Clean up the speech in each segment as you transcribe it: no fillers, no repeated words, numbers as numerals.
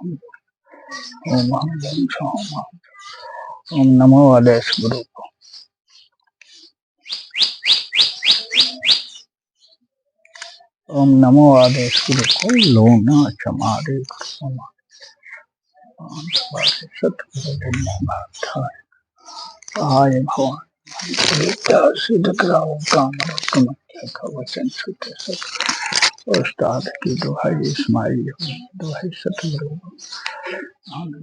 ओम ओम नमो आदेश गुरु को। ओम नमो आदेश गुरु को। लोना चमारे आय भगवान सिद्ध कराओ काम का वचन उस्ताद की दुहाई इस्माइल दुहाई सतगुरु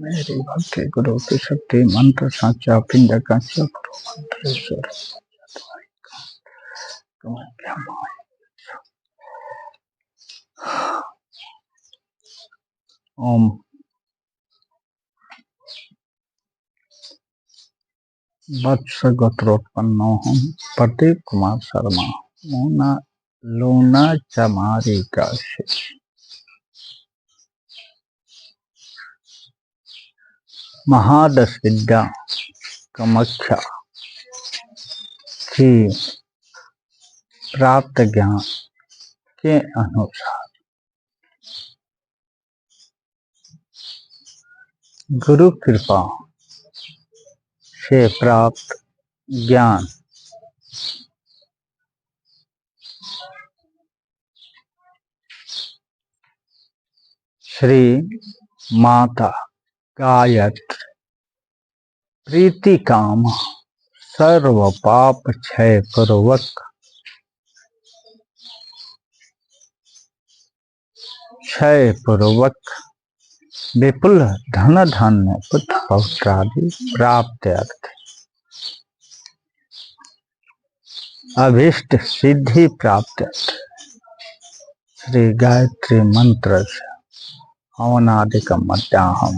मेरे भक्ति गुरु की शक्ति मंत्र साचा पिंड का गुरु मंत्रेश्वर ओम वत्स गोत्रोत्पन्नो हम प्रदीप कुमार शर्मा मोना लोना चमारी का महादश विद्या कामाख्या की प्राप्त ज्ञान के अनुसार गुरु कृपा से प्राप्त ज्ञान श्री माता गायत्री प्रीति काम सर्व पाप क्षय पूर्वक विपुल धन धान्य पुत्र पौत्रादि प्राप्त अर्थ अभीष्ट सिद्धि प्राप्त श्री गायत्री मंत्र से हवनादिकम मध्याहम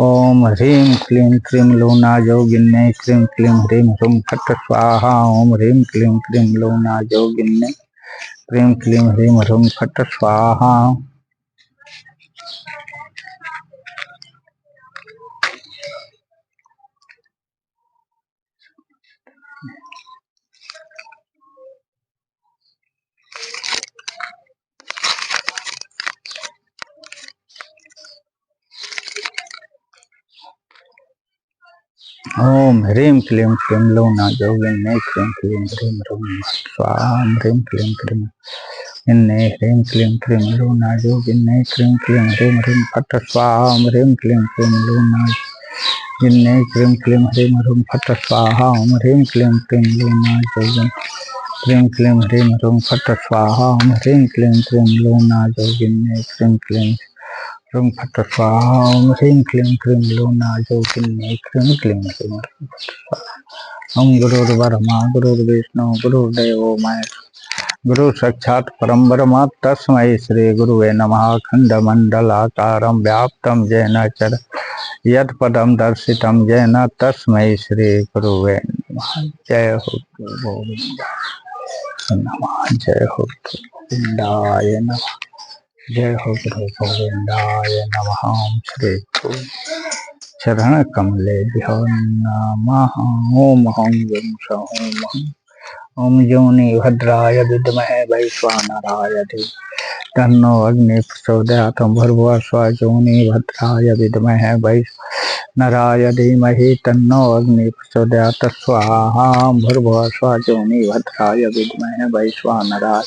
ओम ह्रीं क्लीं क्रीं लूना योगिन्ने क्रीं क्लीं ह्रीं ह्रूं फट् स्वाहा ओम ह्रीं क्लीं क्रीं लूना योगिन्ने क्रीं क्लीं ह्रीं ह्रूं फट् स्वाहा। ओम ह्रीं क्लीं क्लीं लूना योगिन्ने क्रीं क्लीं ह्रीं ह्रूं फट् स्वाहा ओम ह्रीं क्लीं क्रीं इन्ने ह्रीं क्लीं क्रीं लूना योगिन्ने क्रीं क्लीं ह्रीं ह्रूं फट् स्वाहा ओम ह्रीं क्लीं क्रीं लूना योगिन्ने क्रीं क्लीं ह्रीं ह्रूं फट् स्वाहा ओम ह्रीं क्लीं क्रीं लूना योगिन्ने क्रीं क्लीं ह्रीं ह्रूं फट् स्वाहा ओम ह्रीं क्लीं क्रीं लूना योगिन्ने क्रीं क्लीं ह्रूं फट् स्वाहा ओम ह्रीं क्लीं क्रीं लूना योगिन्ने क्रीं क्लीं ह्रीं ह्रूं फट् स्वाहा। ओम गुरुर्ब्रह्मा गुरुर्विष्णु गुरुर्देवो महेश्वरः गुरु साक्षात् परम ब्रह्म तस्मै श्री गुरुवे नमः। खंड मंडलाकारं व्याप्तं येन चराचरं यत्पदं दर्शितं येन तस्मै श्री गुरुवे नमः। जय हो गोविंद नमः। जय हो गोविंदाय नमः। जय हो गुरु गोविंदाय नमः। ओम श्री गुरु चरण कमलेभ्यो नमः। ओम हं गं सं ओम योनि भद्राय विद्महे वैश्वानराय धीमहि तन्नो अग्नि प्रचोदयात्। भूर्भुवस्सुः योनि भद्राय विद्महे वैश्वानराय धीमहि तन्नो अग्नि प्रचोदयात्। स्वाहा भूर्भुवस्सुः योनि भद्राय विद्महे वैश्वानराय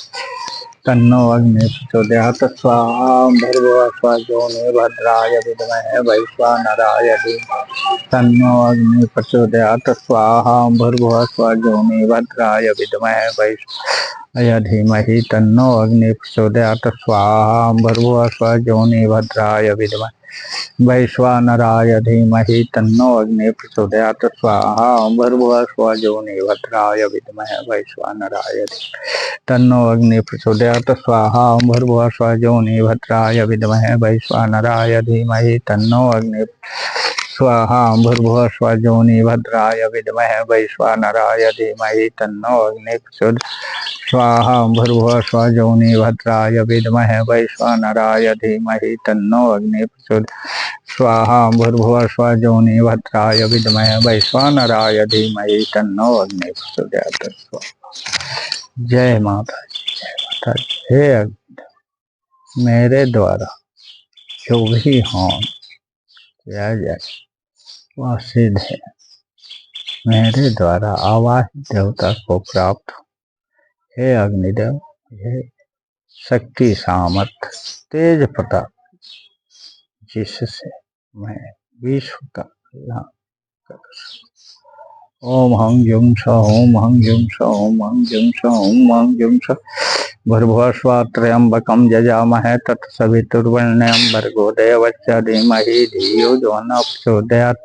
तन्नो अग्नि प्रचोदयात्। स्वाहा भूर्भुवस्सुः योनि भद्राय विद्महे वैश्वानराय धीमहि तन्नो अग्नि प्रचोदयात्। स्वाहा भूर्भुवस्सुः योनि भद्राय विद्महे वैश्वानराय धीमहि तन्नो अग्नि प्रचोदयात्। स्वाहा भूर्भुवस्सुः योनि भद्राय विद्महे वैश्वानराय धीमहि तन्नो अग्नि प्रचोदयात्। स्वाहा भूर्भुवस्सुः योनि भद्राय विद्महे वैश्वानराय तन्नो अग्नि प्रचोदयात्। स्वाहा भूर्भुवस्सुः योनि भद्राय विद्महे वैश्वानराय धीमहि तन्नो अग्नि स्वाहा भूर्भुवस्सुः योनि भद्राय विद्महे वैश्वानराय धीमहि तन्नो अग्नि प्रचोदयात्। स्वाहा भूर्भुवस्सुः योनि भद्राय विद्महे वैश्वानराय धीमहि तन्नो अग्नि प्रचोदयात्। स्वाहा भूर्भुवस्सुः योनि भद्राय विद्महे वैश्वानराय धीमहि तन्नो अग्नि प्रचोदयात्। जय माता दी। जय माता दी। हे मेरे द्वारा जो भी होम किया जाए वह सिद्ध है। मेरे द्वारा आवाहित देवता को प्राप्त हो। हे अग्निदेव, हे शक्ति सामर्थ तेज प्रताप, जिससे मैं विश्व का कल्याण कर सकूं। ओम हं जुं स ओम हं जुं स ओम हं जुं स ओम हं जुं स भूर्भुवः त्र्यंबकं यजामहे तत्सवितुर्वरेण्यं भर्गो देवस्य धीमहि धियो यो नः प्रचोदयात्।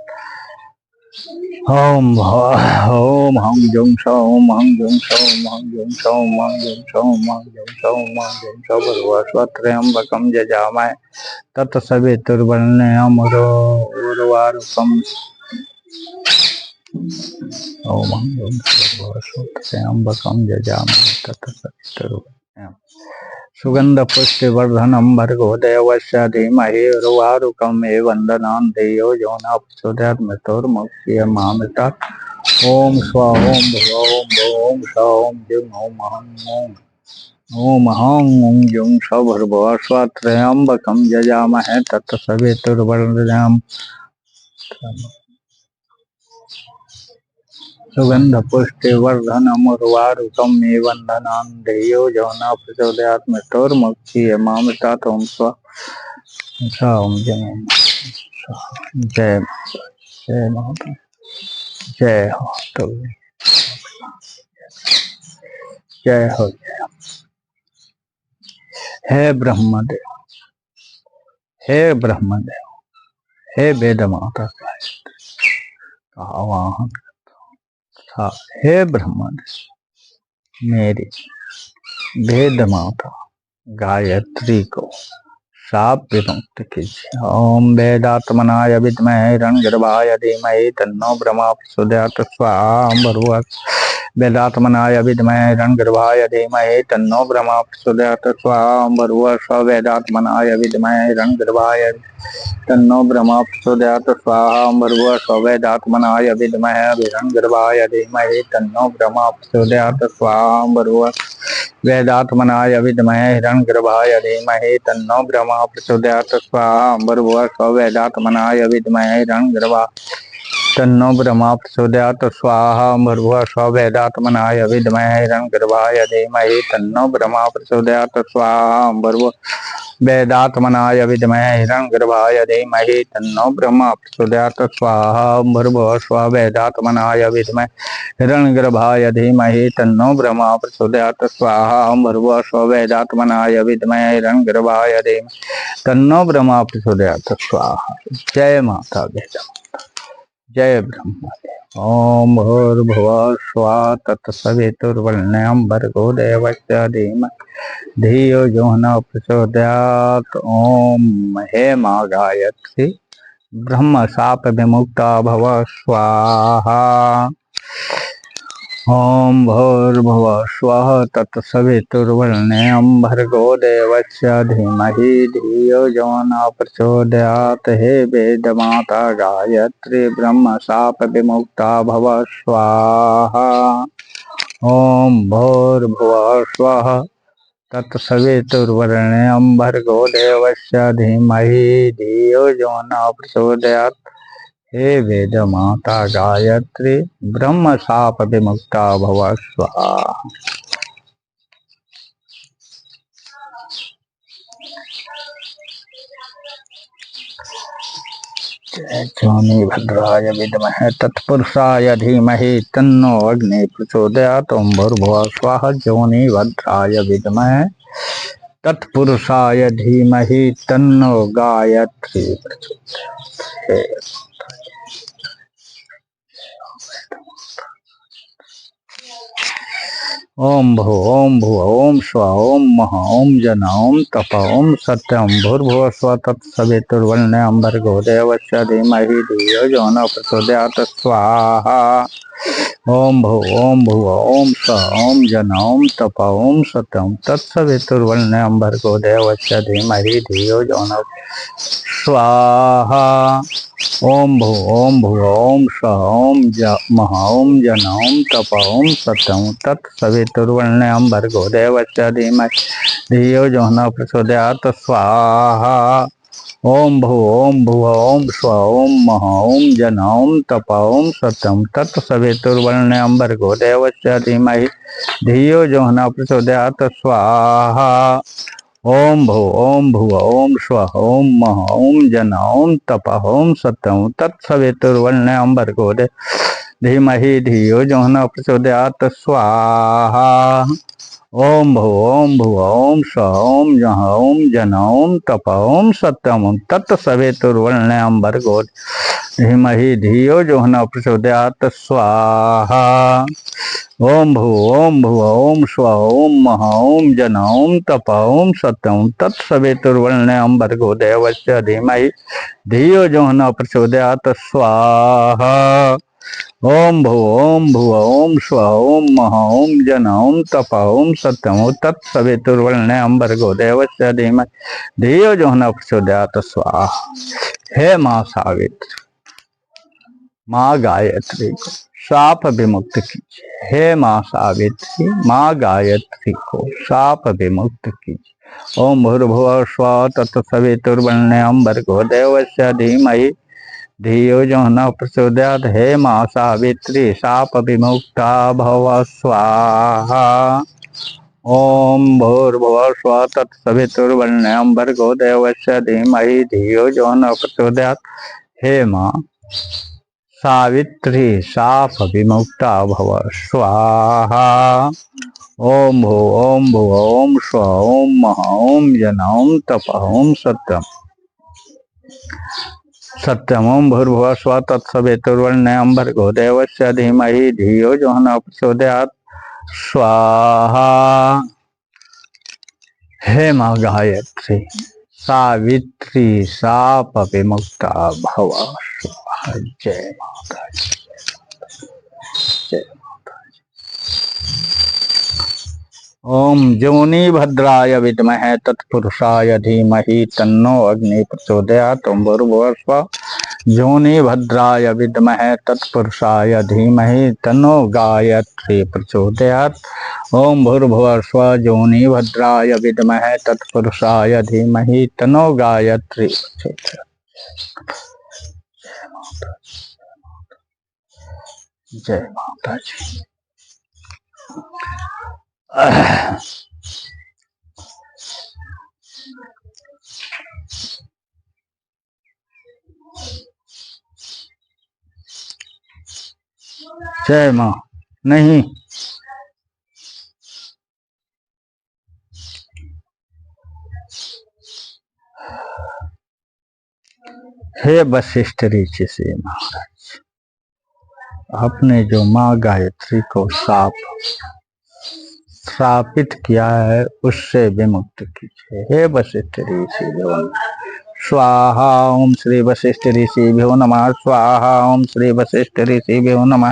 ओम हं जुं स ओम हं जुं स ओम हं जुं स ओम हं जुं स ओम हं जुं स ओम हं जुं स भूर्भुवः त्र्यंबकं यजामहे तत्सवितुर्वरेण्यं उर्वारुकम्। ओम हं जुं स भूर्भुवः त्र्यंबकं यजामहे तत्सवितुर्वरेण्यं सुगंध पुष्टि वर्धनम भर्गो देवस्य धीमहि उर्वारुकम् वंदनान् देयो यो न प्रचोदयात् मृत्योर्मुक्षीयमामृतात्। ओम स्व ओम भुव ओम भुव ओम स्व ओम जुं ओम हं ओम हं जुं स भूर्भुवः स्वः त्र्यंबकं यजामहे तत्सवितुर्वरेण्यं सुगंध पुष्टि वर्धनम उर्वारुकम् वंदनान् देयो यो न प्रचोदयात् मृत्योर्मुक्षीयमामृतात्। ओम स्व ओम जय जय जय माता जय हो तो जय हो जय। हे ब्रह्मदेव, हे ब्रह्मदेव, हे वेद माता का आवाहन था। हे ब्रह्मदेव, मेरी वेद माता गायत्री को साप विमुक्त कीजिए। ओम वेदात्मनाय विद्महे हिरण्यगर्भाय धीमहि तन्नो ब्रह्मा प्रचोदयात्। स्वाहा भर्गो वेदात्मनाय विद्महे हिरण्यगर्भाय धीमहि तन्नो ब्रह्मा प्रचोदयात्। स्वाहा भर्गो वेदात्मनाय विद्महे हिरण्यगर्भाय तन्नो ब्रह्मा प्रचोदयात्। स्वाहा भर्गो वेदात्मनाय विद्महे हिरण्यगर्भाय धीमहि तन्नो ब्रह्मा प्रचोदयात्। स्वाहा भर्गो वेदात्मनाय विद्महे हिरण्यगर्भाय धीमहि तन्नो ब्रह्मा प्रचोदयात्। स्वाहा भर्गो वेदात्मनाय विद्महे हिरण्यगर्भाय तन्नो ब्रह्मा प्रचोदयात्। स्वाहा भर्गो वेदात्मनाय विद्महे हिरण्यगर्भाय धीमहि तन्नो ब्रह्मा प्रचोदयात्। स्वाहा भर्गो वेदात्मनाय विद्महे हिरण्यगर्भाय धीमहि तन्नो ब्रह्मा प्रचोदयात्। स्वाहा भर्गो वेदात्मनाय विद्महे हिरण्यगर्भाय धीमहि तन्नो ब्रह्मा प्रचोदयात्। स्वाहा भर्गो वेदात्मनाय विद्महे हिरण्यगर्भाय धीमहि तन्नो ब्रह्मा प्रचोदयात्। स्वाहा। जय माता वेद जय ब्रह्मदेव। ओम भूर्भुवः स्वः तत्सवितुर्वरेण्यं भर्गो देवस्य धीमहि धियो यो नः प्रचोदयात्। ओम हे माँ गायत्री, ब्रह्म शाप विमुक्ता भव। स्वाहा। ओम भूर्भुवः स्वः तत्सवितुर्वरेण्यं भर्गो देवस्य धीमहि धियो यो नः प्रचोदयात्। हे वेद माता गायत्री, ब्रह्म शाप विमुक्ता भव। स्वाहा। ओम भूर्भुवः स्वः तत्सवितुर्वरेण्यं भर्गो देवस्य धीमहि धियो यो नः प्रचोदयात्। हे वेद माता गायत्री, ब्रह्म शाप विमुक्ता भव। स्वाहा। जोनि भद्राय विद्महे तत्पुरुषाय धीमहि तन्नो अग्नि प्रचोदयात्। ओम भूर्भुवः स्वः जोनि भद्राय विद्महे तत्पुरुषाय धीमहि तन्नो गायत्री प्रचोदयात्। ओम भू ओम भू ओम स्व ओम मह ओम जन ओम तप ओम सत्यम भूर्भुवः स्वः तत्सवितुर्वरेण्यं भर्गो देवस्य धीमहि धियो यो नः प्रचोदयात्। स्वाहा। ओम भू ओम भुव ओम स्व ओम जन ओम तप ओम सत्यम तत्सवितुर्वरेण्यं भर्गो देवस्य धीमहि धियो यो नः स्वाहा। ओम भू ओम भुव ओम स्व ओम मह ओम जन ओम तप ओम सत्यम तत्सवितुर्वरेण्यं भर्गो देवस्य धीमहि धियो जो न प्रचोदयात् स्वाहा। ओम भू ओम भुव ओम स्व ओम मह ओम जन ओम तप ओम सत्यम तत्सवितुर्वरेण्यं भर्गो देवस्य धीमहि धियो जो न प्रचोदयात् स्वाहा। ओम भू ओम भुव ओम स्व ओम मह ओम जन ओम तप ओम सत्यम तत्सवितुर्वरेण्यं भर्गो धीमहि धियो जो न प्रचोदयात् स्वाहा। ओम भू ओम भुव ओम स्व ओम जह ओम जन ओम तप ओम सत्यम तत्सवितुर्वरेण्यं भर्गो धीमहि धियो जो न प्रचोदयात् स्वाहा। ओम भू ओम भुव ओम स्व ओम मह ओम जन ओम तप ओम सत्यम तत्सवितुर्वरेण्यं भर्गो देवस्य धीमहि धियो जो न प्रचोदयात् स्वाहा। ओम भू ओम भुव ओम स्व ओम मह ओम जन ओम तप ओम सत्यम तत्सवितुर्वरेण्यं भर्गो देवस्य धीमहि धियो जो न प्रचोदयात् स्वाहा। हे माँ सावित्री, माँ गायत्री को साप विमुक्त कीजिए। हे माँ सावित्री, माँ गायत्री को साप विमुक्त कीजिए। ओम भूर्भुवः स्वः तत्सवितुर्वरेण्यं भर्गो देवस्य धीमहि धियो जो न प्रचोदयात्। हे माँ सावित्री, साप विमुक्ता भव स्वाहा। ओम भूर्भुवः स्वः तत्सवितुर्वरेण्यं भर्गो देवस्य धीमहि धियो जो न प्रचोदयात्। हे माँ सावित्री, साप विमुक्ता भव स्वाहा। ओम भू ओम भुव ओम स्व ओम मह ओम जन ओम तप ओम सत्यम ओम भूर्भुवः स्वः तत्सवितुर्वरेण्यं भर्गो देवस्य धीमहि धियो जो न प्रचोदयात् स्वाहा। हे माँ गायत्री, सावित्री, साप विमुक्ता भव स्वाहा। जय माता जी, जय माता जी। ओम जोनि भद्राय विद्महे तत्पुरुषाय धीमहि तन्नो अग्नि प्रचोदयात्। ओम भूर्भुवः स्वः जोनि भद्राय विद्महे तत्पुरुषाय धीमहि तन्नो गायत्री प्रचोदयात्। ओम भूर्भुवः स्वः जोनि भद्राय विद्महे तत्पुरुषाय धीमहि तन्नो गायत्री प्रचोदयात्। जय माता जी। जय माँ। नहीं, हे वशिष्ठ ऋषि महाराज, आपने जो माँ गायत्री को श्रापित किया है उससे विमुक्त कीजिए। हे वशिष्ठ ऋषि स्वाहा। ओम श्री वशिष्ठ ऋषिभ्यो नमः स्वाहा। ओम श्री वशिष्ठ ऋषिभ्यो नमः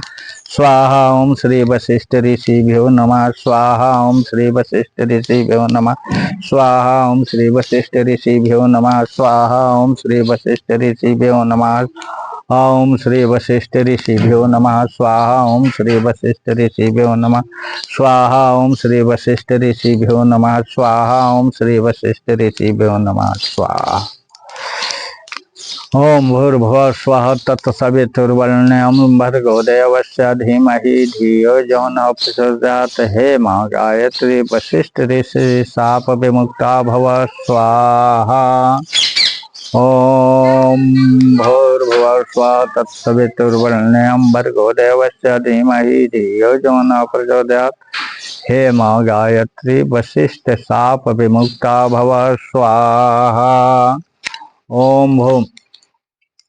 स्वाहा। ओम श्री वशिष्ठ ऋषिभ्यो नमः स्वाहा। ओम श्री वशिष्ठ ऋषिभ्यो नमः स्वाहा। ओम श्री वशिष्ठ ऋषिभ्यो नमः स्वाहा। ओम श्री वशिष्ठ ऋषिभ्यो नमः। ओम श्री वशिष्ठ ऋषिभ्यो नमः स्वाहा। ओम श्री वशिष्ठ ऋषिभ्यो नमः स्वाहा। ओम श्री वशिष्ठ ऋषिभ्यो नमः स्वाहा। ओम श्री वशिष्ठ ऋषिभ्यो नमः स्वाहा। ओम भूर्भुवः स्वः तत्सवितुर्वरेण्यं भर्गो देवस्य धीमहि धियो जो न प्रचोदयात्। हे माँ गायत्री, वशिष्ठ ऋषि शाप विमुक्ता भव स्वाहा। ओम भूर्भुवः स्वः तत्सवितुर्वरेण्यं भर्गो देवस्य धीमहि धियो जो न प्रचोदयात्। हे माँ गायत्री, वशिष्ठ शाप विमुक्ता भव स्वाहा।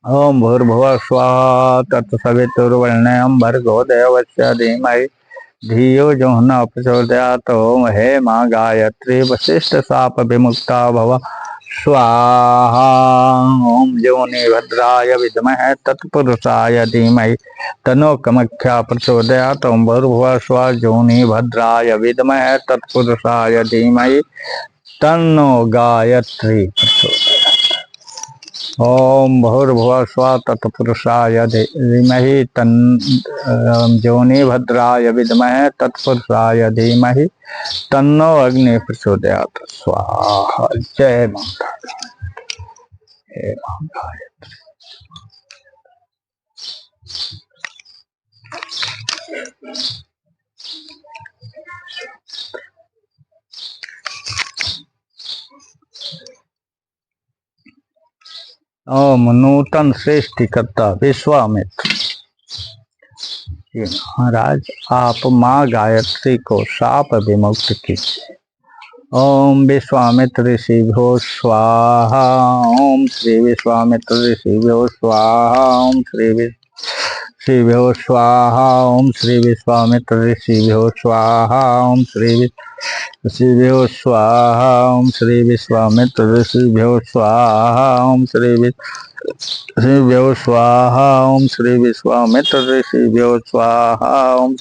ओम भूर्भुवः स्वः तत्सवितुर्वरेण्यं भर्गो देवस्य धीमहि धियो जो न प्रचोदयात्। ओम हे माँ गायत्री, वशिष्ठ शाप विमुक्ता भव स्वाहा। ओम जोनि भद्राय विद्महे तत्पुरुषाय धीमहि तन्नो कामाख्या प्रचोदयात्। ओम भूर्भुवः स्वः जोनि भद्राय विद्महे तत्पुरुषाय धीमहि तन्नो गायत्री प्रचोदयात्। ओम भूर्भुवः स्वः तत्पुरुषाय धीमहि योनि भद्राय विद्महे तत्पुरुषाय धीमहि तन्नो अग्नि प्रचोदयात्। स्वाहा। जय माता हे माता। ओम नूतन सृष्टिकर्ता विश्वामित्र जी महाराज, आप माँ गायत्री को शाप विमुक्त कीजिए। ओम विश्वामित्र ऋषिभ्यो स्वाहा। ओम श्री विश्वामित्र ऋषिभ्यो स्वाहा। ओम श्री ऋषिभ्यो स्वाहा। ओम श्री विश्वामित्र ऋषिभ्यो स्वाहा। ओम श्री ऋषिभ्यो स्वाहा। ओम श्री विश्वामित्र ऋषिभ्यो स्वाहा। ओम श्री ऋषिभ्यो स्वाहा। ओम श्री विश्वामित्र ऋषिभ्यो स्वाहा। ओम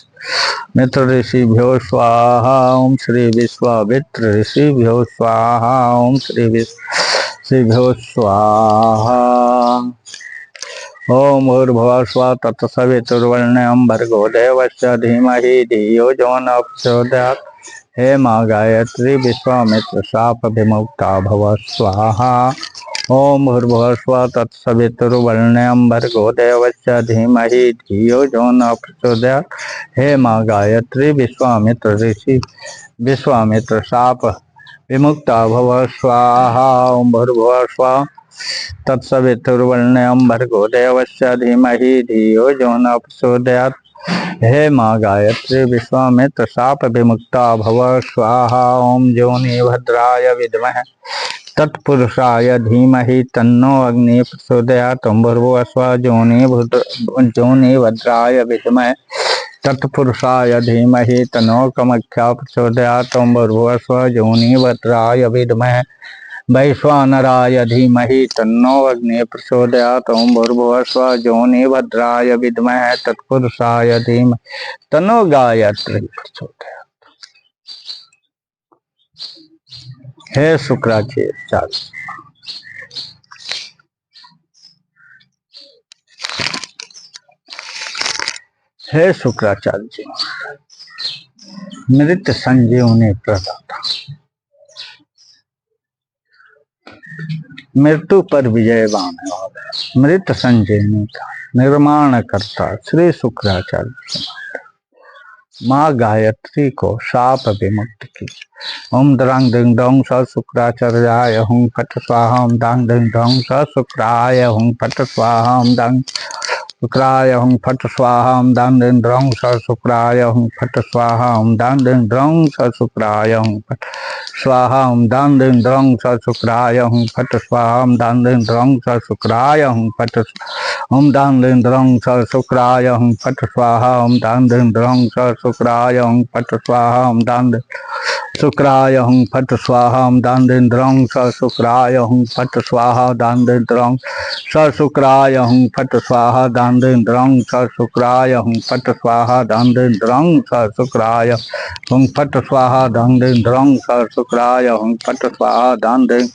मित्र ऋषिभ्यो स्वाहा। ओम श्री विश्वामित्र ऋषिभ्यो स्वाहा। ओम श्री ऋषिभ्यो स्वाहा। ओम भूर्भुवः स्वः तत्सवितुर्वरेण्यं भर्गो देवस्य धीमहि धियो यो न प्रचोदयात्। हे माँ गायत्री विश्वामित्र शाप विमुक्ता भव। स्वाहा। ओम भूर्भुवः स्वः तत्सवितुर्वरेण्यं भर्गो देवस्य धीमहि धियो यो न प्रचोदयात्। हे माँ गायत्री विश्वामित्र शाप विमुक्ता भव। स्वाहा। ओम भूर्भुवः स्वः तत्सवितुर्वरेण्यं भर्गो देवस्य धीमहि धियो यो न प्रचोदयात्। हे माँ गायत्री विश्वामित्र शाप विमुक्ता भव। स्वाहा। ओम योनि भद्राय विद्महे तत्पुरुषाय धीमहि तन्नो अग्नि प्रचोदयात्। ओम भूर्भुवः स्वः योनि भद्राय विद्महे तत्पुरुषाय धीमहि तन्नो कामाख्या प्रचोदयात्। ओम भूर्भुवः स्वः योनि भद्राय विद्महे वैश्वानराय धीमहि तन्नो अग्नि प्रचोदयात्। ओम भूर्भुवः स्वः योनि भद्राय विद्महे तत्पुरुषाय धीमहि तन्नो गायत्री प्रचोदयात्। हे शुक्राचार्य, हे शुक्राचार्य जी, मृत संजीवनी प्रदाता, मृत्यु पर विजयवान मृत संजीवनी का निर्माण करता श्री शुक्राचार्य माँ गायत्री को शाप विमुक्त की। ओम द्रांग दिंग डोंग स शुक्राचार्याय हुं फट स्वाहा। ओम दांग दिंग डोंग स शुक्राय हुं फट स्वाहा। ओम दांग शुक्राय हुं फट स्वाहा। ओम दांग दिंग डोंग स शुक्राय हुं फट स्वाहा। ओम दांग दिंग डोंग स शुक्राय हुं फट स्वाहा। ओम दांग दिंग डोंग स शुक्राय हुं फट स्वाहा। ओम दांग दिंग डोंग स शुक्राय हुं फट। ओम दांग दिंग डोंग स शुक्राय हुं फट स्वाहा। ओम दांग दिंग डोंग स शुक्राय हुं फट स्वाहा। ओम दांग शुक्राय हुं फट स्वाहा। ओम दांग दिंग डोंग स शुक्राय हुं फट स्वाहा। दांग दिंग डोंग स शुक्राय हुं फट स्वाहा। दांग दिंग डोंग स शुक्राय हुं फट स्वाहा। दांग दिंग डोंग स शुक्राय हुं फट स्वाहा। दांग दिंग डोंग स शुक्राय हुं फट स्वाहा। दांग दिंग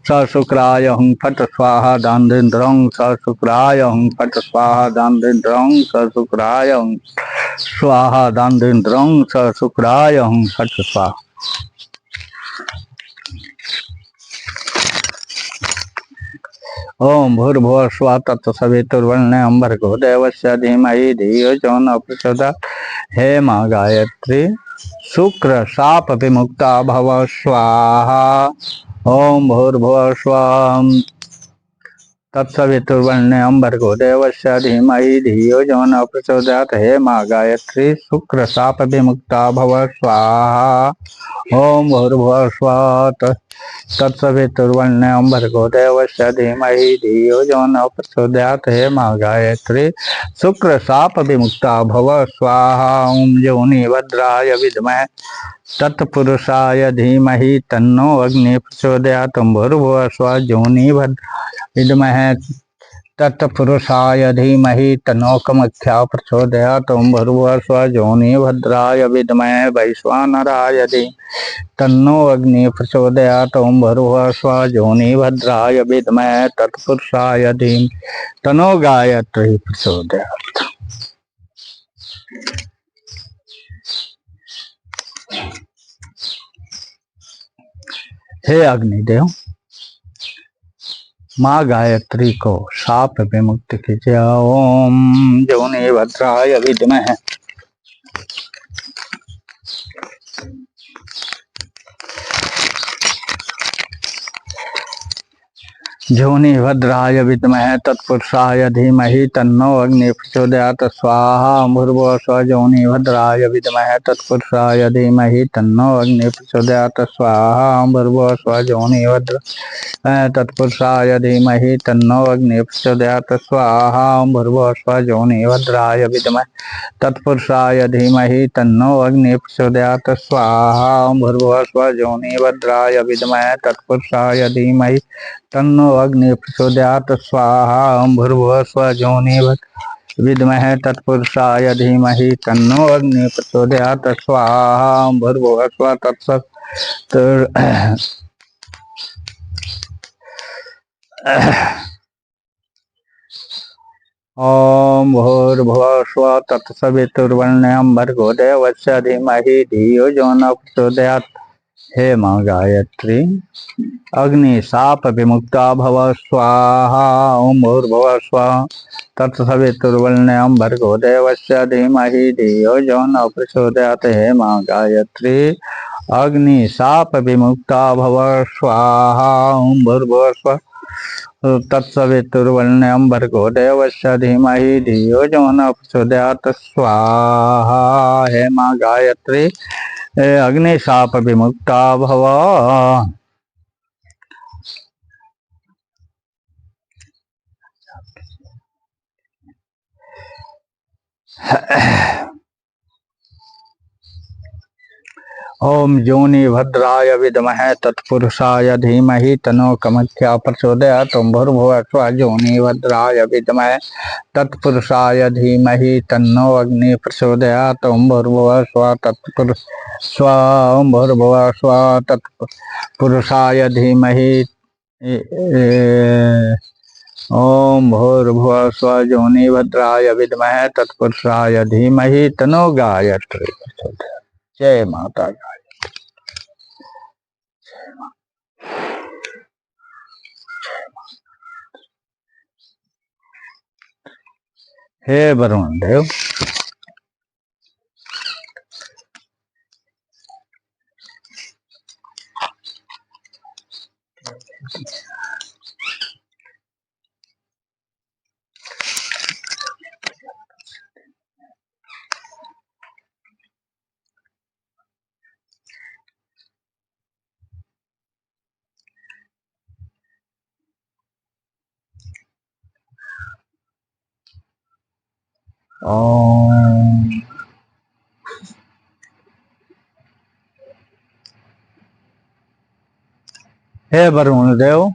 स शुक्राय हुं फट स्वाहा। दांग दिंग डोंग स शुक्राय हुं फट स्वाहा। दांग दिंग डोंग स शुक्राय हुं स्वाहा। दांग दिंग डोंग स शुक्राय हुं फट स्वाहा। ओम भूर्भुवः स्वः तत्सवितुर्वरेण्यं भर्गो देवस्य धीमहि धियो यो न प्रचोदयात्। हे माँ गायत्री शुक्र शाप विमुक्ता भव। स्वाहा। ओम भूर्भुवः स्वः तत्सवितुर्वरेण्यं भर्गो देवस्य धीमहि धियो यो न प्रचोदयात्। हे माँ गायत्री शुक्र शाप विमुक्ता भव। स्वाहा। ओम भूर्भुवः स्वः तत्सवितुर्वरेण्यं भर्गो देवस्य धीमहि धियो यो न प्रचोदयात्। हे माँ गायत्री शुक्र शाप विमुक्ता भव। स्वाहा। ओम योनि भद्राय विद्महे तत्पुरुषाय धीमहि तन्नो अग्नि प्रचोदयात्। ओम भूर्भुवः स्वः योनि भद्राय विद्महे तत्पुरुषाय धीमहि तन्नो कामाख्या प्रचोदयात्। ओं भूर्भुवस्सुः योनिः भद्राय विद्महे वैश्वानराय धीमहि तन्नो अग्निः प्रचोदयात्। ओं भूर्भुवस्सुः योनिः भद्राय विद्महे तत्पुरुषाय धीमहि तन्नो गायत्री प्रचोदयात्। हे अग्निदेव, माँ गायत्री को शाप विमुक्त कीजिए। ओम योनि भद्राय विद्महे योनि भद्राय विद्महे तत्पुरुषाय धीमहि तन्नो अग्नि प्रचोदयात्। स्वाहा भूर्भुवस्सुः योनि भद्राय विद्महे तत्पुरुषाय धीमहि तन्नो अग्नि प्रचोदयात्। स्वाहा भूर्भुवस्सुः योनि भद्राय तत्पुरुषाय धीमहि तन्नो अग्नि प्रचोदयात्। स्वाहा भूर्भुवस्सुः योनि भद्राय विद्महे तत्पुरुषाय धीमहि तन्नो अग्नि प्रचोदयात्। स्वाहा भूर्भुवस्सुः योनि भद्राय विद्महे तत्पुरुषाय धीमहि तन्नो अग्नि प्रचोदयात्। स्वाहा भूर्भुवस्सुः योनि विद्महे तत्पुरुषाय धीमहि तन्नो अग्नि प्रचोदयात्। स्वाहा भूर्भुवस्सुः तत्सवितुर्वरेण्यं ओं भूर्भुवस्सुः तत्सवितुर्वरेण्यं देवस्य धीमहि धियो यो न प्रचोदयात्। हे माँ गायत्री, अग्नि शाप विमुक्ता भव। स्वाहा ओं भूर्भुवस्सुः तत्सवितुर्वरेण्यं भर्गो देवस्य धीमहि धियो यो न प्रचोदयात्। हे माँ गायत्री, अग्नि शाप विमुक्ता भव। स्वाहा ओं भूर्भुवस्सुः तत्सवितुर्वरेण्यं भर्गो देवस्य धीमहि धियो यो न प्रचोदयात्। स्वाहा हे माँ गायत्री, अग्नि शाप विमुक्ता भव। ओम योनि भद्राय विद्महे तत्पुरुषाय धीमहि तन्नो कामाख्या प्रचोदयात्। ओं भूर्भुवस्सुः योनि भद्राय विद्महे तत्पुरुषाय धीमहि तन्नो अग्नि प्रचोदयात्। ओं भूर्भुवस्सुः तत्पुरुषाय धीमहि ओम भूर्भुवस्सुः योनि भद्राय विद्महे तत्पुरुषाय धीमहि तन्नो गायत्री प्रचोदयात्। जय माता गायत्री। हे वरुण देव, ओम हे वरुण देव,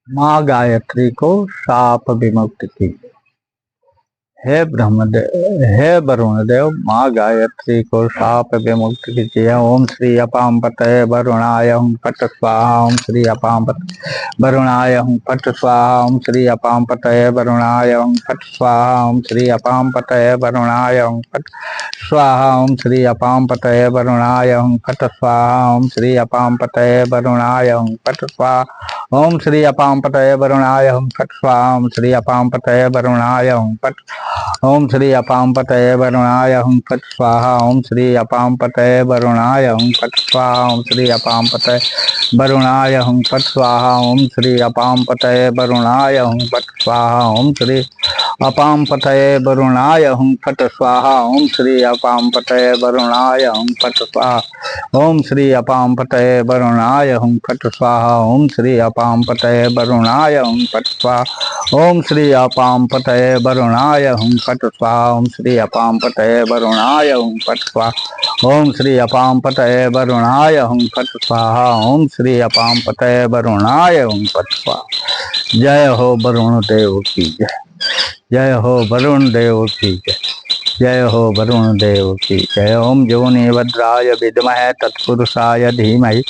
माँ गायत्री को शाप विमुक्त कीजिए। हे ब्रह्मदेव, हे वरुण देव, माँ गायत्री को शाप विमुक्त कीजिए। ओम श्री अपां पतये वरुणाय हुं फट स्वाहा। ओम श्री अपां पतये वरुणाय हुं फट स्वाहा। ओम श्री अपां पतये वरुणाय हुं फट स्वाहा। ओम श्री अपां पतये वरुणाय हुं फट स्वाहा। ओम श्री अपां पतये वरुणाय हुं फट स्वाहा। ओम श्री अपां पतये वरुणाय हुं फट स्वाहा। ओम श्री अपां पतये वरुणाय हुं फट स्वाहा। ओम श्री अपां पतये वरुणाय हुं फट ओम श्री अपां पतये वरुणाय हुं फट स्वाहा। ओम श्री अपां पतये वरुणाय हुं फट स्वाहा। ओम श्री अपां पतये वरुणाय हुं फट स्वाहा। ओम श्री अपां पतये वरुणाय हुं फट स्वाहा। अपाम पतये वरुणाय हुं फट स्वाहा। ओम श्री अपाम पतये वरुणाय हुं फट स्वाहा। ओम श्री अपाम पतये वरुणाय हुं फट स्वाहा। ओम श्री अपाम पतये वरुणाय हुं फट स्वाहा। ओम श्री अपाम पतये वरुणाय हुं फट स्वाहा। ओम श्री अपाम पतये वरुणाय हुं फट स्वाहा। ओम श्री अपाम पतये वरुणाय हुं फट स्वाहा। ओम श्री अपाम पतये वरुणाय हुं फट स्वाहा। जय हो वरुण देव की जय। जय हो वरुण देव की जय। जय हो वरुण देव की जय। ओम जोनि भद्राय विद्महे तत्पुरुषाय धीमहि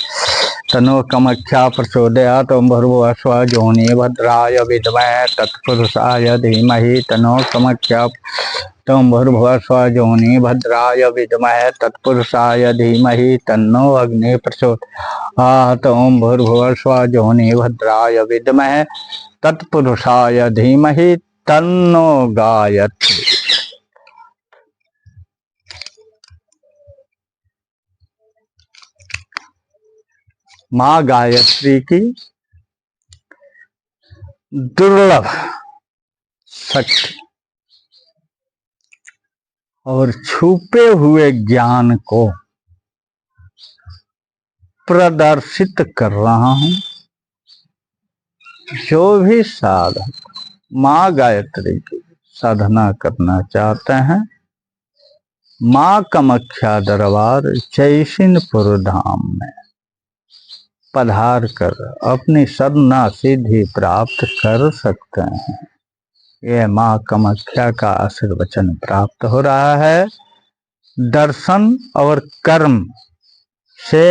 तनो कामाख्या प्रचोदयात्। ओम भूर्भुवस्सुः जोनि भद्राय विद्महे तत्पुरुषाय धीमहि तनो कामाख्या। ओम भूर्भुवस्सुः जोनि भद्राय विद्महे तत्पुरुषाय धीमहि तन्नो अग्नि प्रचोदयात्। ओम भूर्भुवस्सुः जोनि भद्राय विद्महे तत्पुरुषाय धीमहि तन्नो गायत्री। माँ गायत्री की दुर्लभ शक्ति और छुपे हुए ज्ञान को प्रदर्शित कर रहा हूं। जो भी साधक माँ गायत्री की साधना करना चाहते हैं, माँ कामाख्या दरबार जयसिंहपुर धाम में पधार कर अपनी सदना सिद्धि प्राप्त कर सकते हैं। यह माँ कामाख्या का आशीर्वचन प्राप्त हो रहा है। दर्शन और कर्म से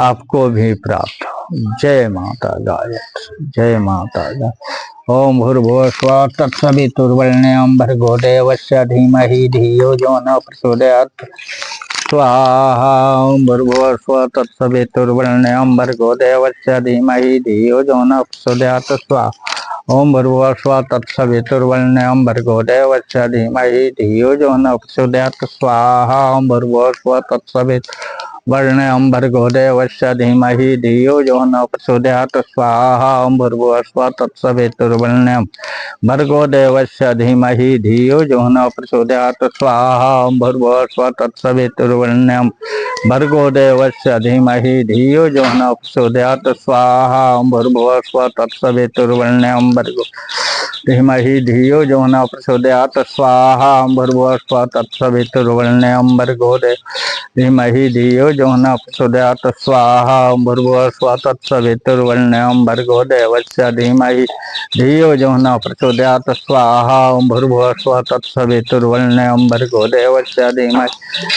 आपको भी प्राप्त हो। जय माता गायत्री। जय माता गायत्री। ओम भूर्भुवस्सुः तत्सवितुर्वरेण्यं भर्गो देवस्य धीमहि धियो यो न प्रचोदयात्। स्वाहा। ओम भूर्भुवस्सुः तत्सवितुर्वरेण्यं भर्गो देवस्य धीमहि धियो यो न प्रचोदयात्। स्वाहा। ओम भूर्भुवस्सुः तत्सवितुर्वरेण्यं भर्गो देवस्य धीमहि धियो यो न प्रचोदयात्। स्वाहा। ओम भूर्भुवस्सुः तत्सवितुर्वरेण्यं भर्गो देवस्य धीमहि धियो यो न प्रचोदयात्। स्वाहा। ओम भूर्भुवस्सुः तत्सवितुर्वरेण्यं भर्गो देवस्य धीमहि धियो यो न प्रचोदयात्। स्वाहा। ओम भूर्भुवस्सुः तत्सवितुर्वरेण्यं भर्गो देवस्य धीमहि धियो यो न प्रचोदयात्। स्वाहा। ओम भूर्भुवस्सुः तत्सवितुर्वरेण्यं भर्गो धीमहि धियो यो न प्रचोदयात्। स्वाहा। ओम भूर्भुवस्सुः तत्सवितुर्वरेण्यं भर्गो धीमहि धियो यो न प्रचोदयात्। स्वाहा। ओम भूर्भुवस्सुः तत्सवितुर्वरेण्यं भर्गो देवस्य धीमहि धियो यो न प्रचोदयात्। स्वाहा। ओम भूर्भुवस्सुः तत्सवितुर्वरेण्यं भर्गो देवस्य धीमहि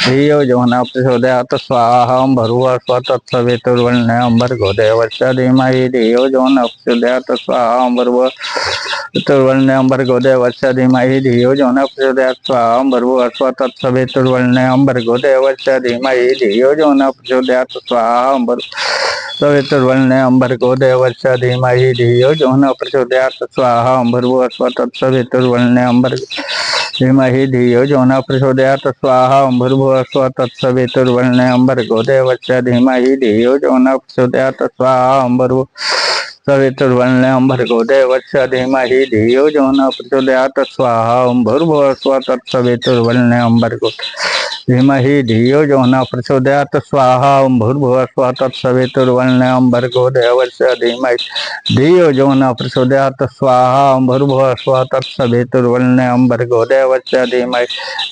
धियो यो न प्रचोदयात्। स्वाहा। ओम भूर्भुवस्सुः तत्सवितुर्वरेण्यं भर्गो देवस्य धीमहि धियो यो न प्रचोदयात्। स्वाहा। ओम भूर्भुवस्सुः भर्गो देवस्य धीमहि धियो यो न प्रचोदयात्। स्वाहा। ओम भूर्भुवस्सुः तत्सवितुर्वरेण्यं भर्गो देवस्य धीमहि धियो यो न प्रचोदयात्। स्वाहा। ओम भूर्भुवस्सुः भर्गो देवस्य धीमहि धियो यो न प्रचोदयात्। स्वाहा। ओम भूर्भुवस्सुः तत्सवितुर्वरेण्यं भर्गो धीमहि धियो यो न प्रचोदयात्। स्वाहा। ओम भूर्भुवस्सुः तत्सवितुर्वरेण्यं भर्गो देवस्य धीमहि धियो यो न प्रचोदयात्। स्वाहा। ओम सवितुर्वरेण्यं भर्गो देवस्य धीमहि धियो यो न प्रचोदयात्। स्वाहा। ओम भूर्भुवस्सुः तत्सवितुर्वरेण्यं भर्गो धीमहि धियो यो न प्रचोदयात्। स्वाहा। ओम भूर्भुवस्सुः तत्सवितुर्वरेण्यं भर्गो देवस्य धीमहि धियो यो न प्रचोदयात्। स्वाहा। ओम भूर्भुवस्सुः तत्सवितुर्वरेण्यं भर्गो देवस्य धीमहि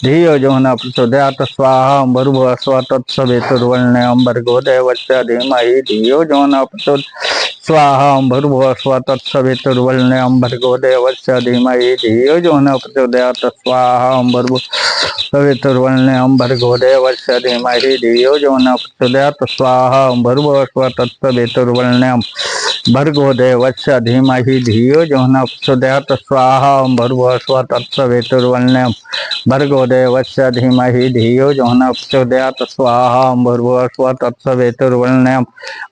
धियो यो न प्रचोदयात्। स्वाहा। ओम भूर्भुवस्सुः तत्सवितुर्वरेण्यं भर्गो देवस्य धीमहि धियो यो न प्रचोदयात्। स्वाहा। ओम भूर्भुवस्सुः तत्सवितुर्वरेण्यं भर्गो देवस्य धीमहि धियो यो न प्रचोदयात्। स्वाहा। ओम सवितुर्वरेण्यं भर्गो देवस्य धीमहि धियो यो न प्रचोदयात्। स्वाहा। ओम भूर्भुवस्सुः तत्सवितुर्वरेण्यं भर्गो देवस्य धीमहि धियो यो न प्रचोदयात्। स्वाहा। ओम भूर्भुवस्सुः तत्सवितुर्वरेण्यं भर्गो देवस्य धीमहि धियो यो न प्रचोदयात्। स्वाहा। ओम भूर्भुवस्सुः तत्सवितुर्वरेण्यं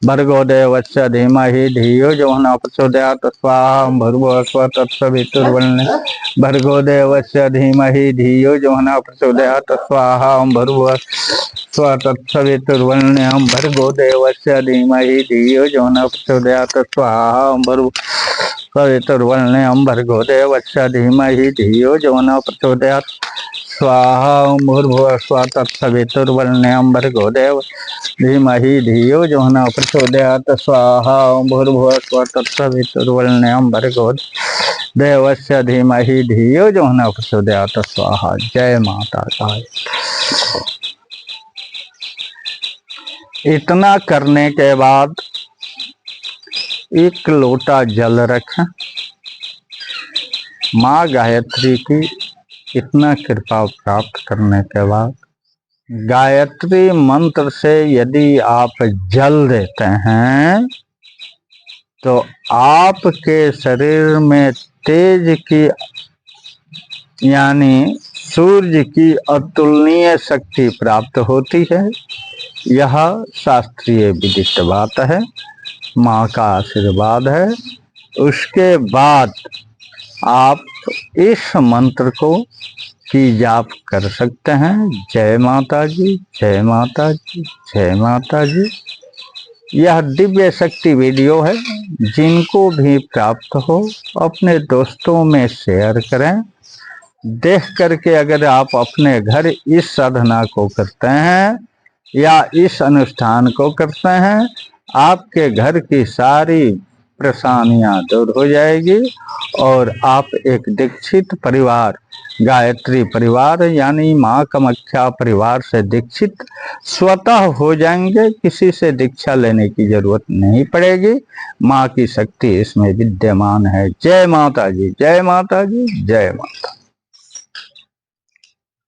भर्गो देवस्य धीमहि धियो यो न प्रचोदयात्। स्वाहा। ओम भूर्भुवस्सुः तत्सवितुर्वरेण्यं भर्गो देवस्य धीमहि धियो यो न प्रचोदयात्। स्वाहा। ओम भूर्भुवस्सुः तत्सवितुर्वरेण्यं भर्गो देवस्य धीमहि धियो यो न प्रचोदयात्। स्वाहा। ओम सवितुर्वरेण्यं भर्गो देवस्य धीमहि धियो यो नः प्रचोदयात्। स्वाहा ओम भूर्भुवः स्वः तत्सवितुर्वरेण्यं भर्गो देवस्य धीमहि धियो यो नः प्रचोदयात्। स्वाहा ओम भूर्भुवः स्वः तत्सवितुर्वरेण्यं भर्गो देवस्य धीमहि धियो यो नः प्रचोदयात्। स्वाहा। जय माता दी। इतना करने के बाद एक लोटा जल रखें। माँ गायत्री की इतना कृपा प्राप्त करने के बाद गायत्री मंत्र से यदि आप जल देते हैं तो आपके शरीर में तेज की यानी सूर्य की अतुलनीय शक्ति प्राप्त होती है। यह शास्त्रीय विदित बात है, माँ का आशीर्वाद है। उसके बाद आप इस मंत्र को की जाप कर सकते हैं। जय माता जी, जय माता जी, जय माता जी। यह दिव्य शक्ति वीडियो है, जिनको भी प्राप्त हो अपने दोस्तों में शेयर करें। देख करके अगर आप अपने घर इस साधना को करते हैं या इस अनुष्ठान को करते हैं, आपके घर की सारी परेशानियां दूर हो जाएगी और आप एक दीक्षित परिवार, गायत्री परिवार यानी माँ कामाख्या परिवार से दीक्षित स्वतः हो जाएंगे। किसी से दीक्षा लेने की जरूरत नहीं पड़ेगी। माँ की शक्ति इसमें विद्यमान है। जय माता जी, जय माता जी, जय माता।